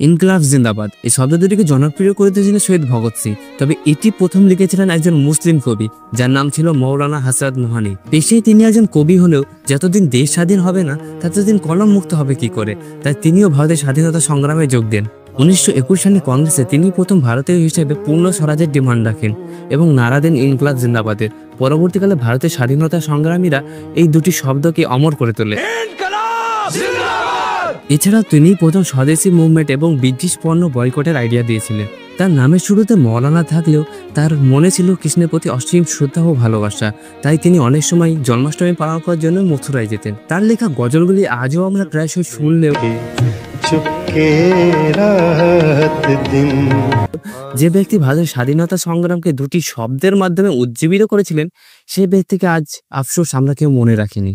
ইনকলাব জিন্দাবাদ এই শব্দ দুটিকে জনপ্রিয় করে দিয়েছিলেন শহীদ ভগৎ সিং। তবে এটি প্রথম লিখেছিলেন একজন মুসলিম কবি, যার নাম ছিল মৌলানা হযরত মোহানি। পেশায় তিনি একজন কবি হলেও যতদিন দেশ স্বাধীন হবে না ততদিন কলম মুক্ত হবে কি করে, তাই তিনিও ভারতের স্বাধীনতা সংগ্রামে যোগ দেন। 1921 সালে কংগ্রেসে তিনি প্রথম ভারতীয় হিসেবে পূর্ণ স্বরাজের ডিমান্ড রাখেন এবং নারা দেন ইনকলাব জিন্দাবাদের। পরবর্তীকালে ভারতের স্বাধীনতা সংগ্রামীরা এই দুটি শব্দকে অমর করে তোলে। এছাড়া তিনি প্রথম স্বদেশী মুভমেন্ট এবং ব্রিটিশ পণ্য বয়কটের আইডিয়া দিয়েছিলেন। তার নামের শুরুতে মৌলানা থাকলেও তার মনে ছিল কৃষ্ণের প্রতি অসীম শ্রদ্ধা ও ভালোবাসা, তাই তিনি অনেক সময় জন্মাষ্টমী পালন করার জন্য মথুরায় যেতেন। তার লেখা গজলগুলি আজও আমরা প্রায়শই শুনলেও যে ব্যক্তি ভারতের স্বাধীনতা সংগ্রামকে দুটি শব্দের মাধ্যমে উজ্জীবিত করেছিলেন, সেই ব্যক্তিকে আজ আফসোস আমরা কেউ মনে রাখিনি।